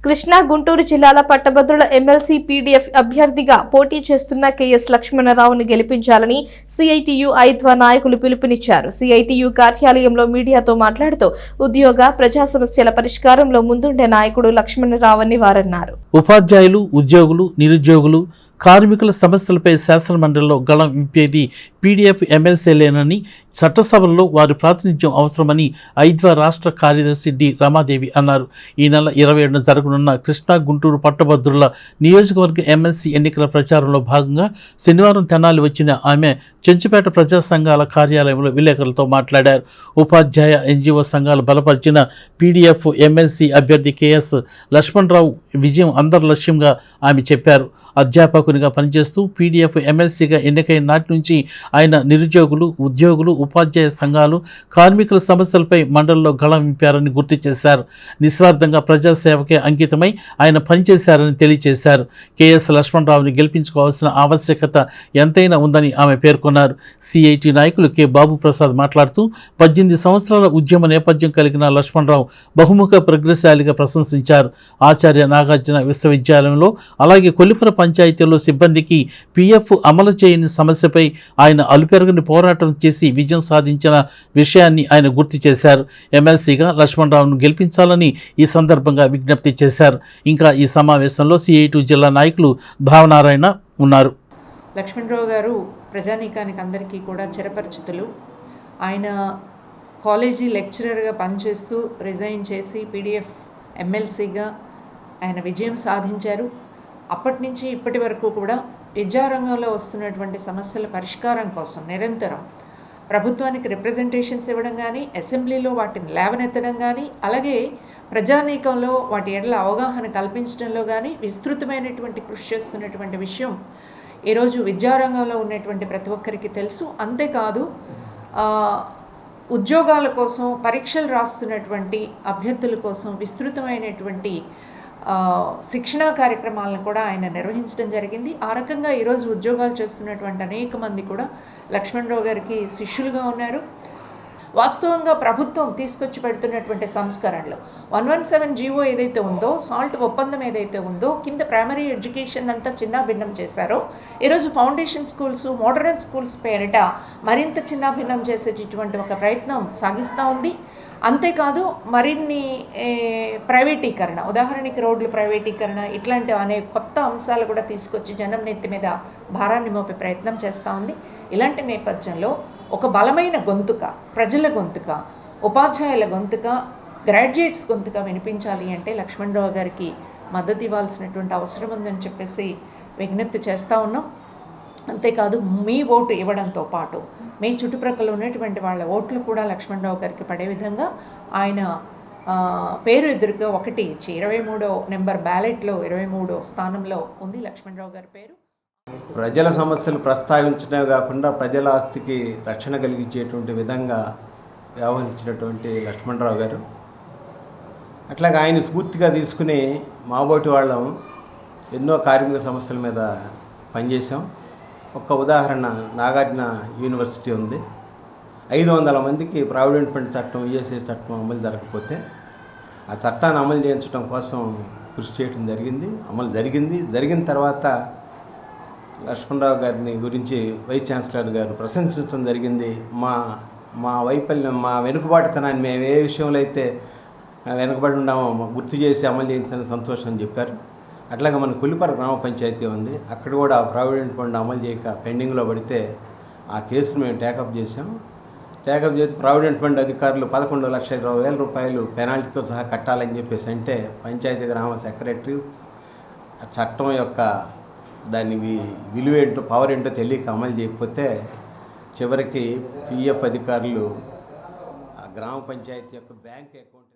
కృష్ణా గుంటూరు జిల్లాల పట్టభద్రుల MLC PDF అభ్యర్థిగా పోటీ చేస్తున్న కెఎస్ లక్ష్మణరావును గెలిపించాలని సిఐటియు ఐద్వా నాయకులు పిలుపునిచ్చారు. సిఐటియు కార్యాలయంలో మీడియాతో మాట్లాడుతూ ఉద్యోగ ప్రజా సమస్యల పరిష్కారంలో ముందుండే నాయకుడు లక్ష్మణరావు వారన్నారు. ఉపాధ్యాయులు, ఉద్యోగులు, నిరుద్యోగులు, కార్మికుల సమస్యలపై శాసనమండలిలో గళం విప్పేది పీడీఎఫ్ ఎమ్మెల్సీలేనని, చట్టసభల్లో వారి ప్రాతినిధ్యం అవసరమని ఐద్వా రాష్ట్ర కార్యదర్శి డి రమాదేవి అన్నారు. ఈ నెల 27న జరగనున్న కృష్ణా గుంటూరు పట్టభద్రుల నియోజకవర్గ ఎమ్మెల్సీ ఎన్నికల ప్రచారంలో భాగంగా శనివారం తెనాలి వచ్చిన ఆమె చెంచుపేట ప్రజా సంఘాల కార్యాలయంలో విలేకరులతో మాట్లాడారు. ఉపాధ్యాయ ఎన్జిఓ సంఘాలు బలపరిచిన పీడీఎఫ్ ఎమ్మెల్సీ అభ్యర్థి కెఎస్ లక్ష్మణరావు విజయం అందరి లక్ష్యంగా ఆమె చెప్పారు. అధ్యాపకునిగా పనిచేస్తూ పీడీఎఫ్ ఎమ్మెల్సీగా ఎన్నికైన నాటి నుంచి ఆయన నిరుద్యోగులు, ఉద్యోగులు, ఉపాధ్యాయ సంఘాలు, కార్మికుల సమస్యలపై మండలిలో గళం విప్పారని గుర్తు చేశారు. నిస్వార్థంగా ప్రజాసేవకే అంకితమై ఆయన పనిచేశారని తెలియజేశారు. కెఎస్ లక్ష్మణరావుని గెలిపించుకోవాల్సిన ఆవశ్యకత ఎంతైనా ఉందని ఆమె పేర్కొన్నారు. సిఐటి నాయకులు కె బాబు ప్రసాద్ మాట్లాడుతూ 18 సంవత్సరాల ఉద్యమ నేపథ్యం కలిగిన లక్ష్మణరావు బహుముఖ ప్రజ్ఞశాలిగా ప్రశంసించారు. ఆచార్య నాగార్జున విశ్వవిద్యాలయంలో అలాగే కొల్లిపర పంచాయతీల్లో సిబ్బందికి పిఎఫ్ అమలు చేయని సమస్యపై ఆయన అలుపెరగని పోరాటం చేసి విజయం సాధించిన విషయాన్ని ఆయన గుర్తు చేశారు. ఎమ్మెల్సీగా లక్ష్మణరావును గెలిపించాలని ఈ సందర్భంగా విజ్ఞప్తి చేశారు. ఇంకా ఈ సమావేశంలో సిఐటి జిల్లా నాయకులు భావనారాయణ ఉన్నారు. లక్ష్మణరావు గారు ప్రజానీకానికి అందరికీ కూడా చిరపరిచితులు. ఆయన కాలేజీ లెక్చరర్గా పనిచేస్తూ రిజైన్ చేసి పీడీఎఫ్ ఎమ్మెల్సీగా ఆయన విజయం సాధించారు. అప్పటి నుంచి ఇప్పటి వరకు కూడా విద్యారంగంలో వస్తున్నటువంటి సమస్యల పరిష్కారం కోసం నిరంతరం ప్రభుత్వానికి రిప్రజెంటేషన్స్ ఇవ్వడం కానీ, అసెంబ్లీలో వాటిని లేవనెత్తడం కానీ, అలాగే ప్రజానీకంలో వాటి ఎడల అవగాహన కల్పించడంలో కానీ విస్తృతమైనటువంటి కృషి చేస్తున్నటువంటి విషయం ఈరోజు విద్యారంగంలో ఉన్నటువంటి ప్రతి ఒక్కరికి తెలుసు. అంతేకాదు ఉద్యోగాల కోసం పరీక్షలు రాస్తున్నటువంటి అభ్యర్థుల కోసం విస్తృతమైనటువంటి శిక్షణా కార్యక్రమాలను కూడా ఆయన నిర్వహించడం జరిగింది. ఆ రకంగా ఈరోజు ఉద్యోగాలు చేస్తున్నటువంటి అనేక మంది కూడా లక్ష్మణరావు గారికి శిష్యులుగా ఉన్నారు. వాస్తవంగా ప్రభుత్వం తీసుకొచ్చి పెడుతున్నటువంటి సంస్కరణలు 117 జీవో ఏదైతే ఉందో, సాల్ట్ ఒప్పందం ఏదైతే ఉందో, కింద ప్రైమరీ ఎడ్యుకేషన్ అంతా చిన్న భిన్నం చేశారో, ఈరోజు ఫౌండేషన్ స్కూల్స్, మోడర్న్ స్కూల్స్ పేరిట మరింత చిన్న భిన్నం చేసేటటువంటి ఒక ప్రయత్నం సాగిస్తూ ఉంది. అంతేకాదు మరిన్ని ప్రైవేటీకరణ, ఉదాహరణకి రోడ్లు ప్రైవేటీకరణ, ఇట్లాంటి అనేక కొత్త అంశాలు కూడా తీసుకొచ్చి జనం నెత్తి మీద భారాన్ని మోపే ప్రయత్నం చేస్తూ ఉంది. ఇలాంటి నేపథ్యంలో ఒక బలమైన గొంతుక, ప్రజల గొంతుక, ఉపాధ్యాయుల గొంతుక, గ్రాడ్యుయేట్స్ గొంతుక వినిపించాలి అంటే లక్ష్మణరావు గారికి మద్దతు ఇవ్వాల్సినటువంటి అవసరం ఉందని చెప్పేసి విజ్ఞప్తి చేస్తూ ఉన్నాం. అంతేకాదు మీ ఓటు ఇవ్వడంతో పాటు మీ చుట్టుప్రక్కల ఉన్నటువంటి వాళ్ళ ఓట్లు కూడా లక్ష్మణరావు గారికి పడే విధంగా ఆయన పేరు ఎదురుగా ఒకటి ఇచ్చి 23వ నెంబర్ బ్యాలెట్లో 23వ స్థానంలో ఉంది లక్ష్మణరావు గారి పేరు. ప్రజల సమస్యలు ప్రస్తావించడమే కాకుండా ప్రజల ఆస్తికి రక్షణ కలిగించేటువంటి విధంగా వ్యవహరించినటువంటి లక్ష్మణరావు గారు, అట్లాగే ఆయన స్ఫూర్తిగా తీసుకుని మాబోటి వాళ్ళం ఎన్నో కార్మిక సమస్యల మీద పనిచేసాం. ఒక్క ఉదాహరణ, నాగార్జున యూనివర్సిటీ ఉంది. 500 మందికి ప్రావిడెంట్ ఫండ్ చట్టం, ఈఎస్ఐ చట్టం అమలు జరగకపోతే ఆ చట్టాన్ని అమలు చేయించడం కోసం కృషి చేయడం జరిగింది. అమలు జరిగిన తర్వాత లక్ష్మణరావు గారిని గురించి వైస్ ఛాన్సలర్ గారు ప్రశంసించడం జరిగింది. మా వైఫల్యం, మా వెనుకబాటుతనాన్ని మేము ఏ విషయంలో అయితే వెనుకబడి ఉన్నామో గుర్తు చేసి అమలు చేయించిన సంతోషం అని చెప్పారు. అట్లాగే మన కొల్లిపర గ్రామ పంచాయతీ ఉంది, అక్కడ కూడా ప్రావిడెంట్ ఫండ్ అమలు చేయక పెండింగ్లో పడితే ఆ కేసును మేము టేకప్ చేసి ప్రావిడెంట్ ఫండ్ అధికారులు 11,20,000 రూపాయలు పెనాల్టీతో సహా కట్టాలని చెప్పేసి అంటే పంచాయతీ గ్రామ సెక్రటరీ ఆ చట్టం యొక్క దాని విలువ ఏంటో, పవర్ ఏంటో తెలియక అమలు చేయకపోతే చివరికి పిఎఫ్ అధికారులు ఆ గ్రామ పంచాయతీ యొక్క బ్యాంక్ అకౌంట్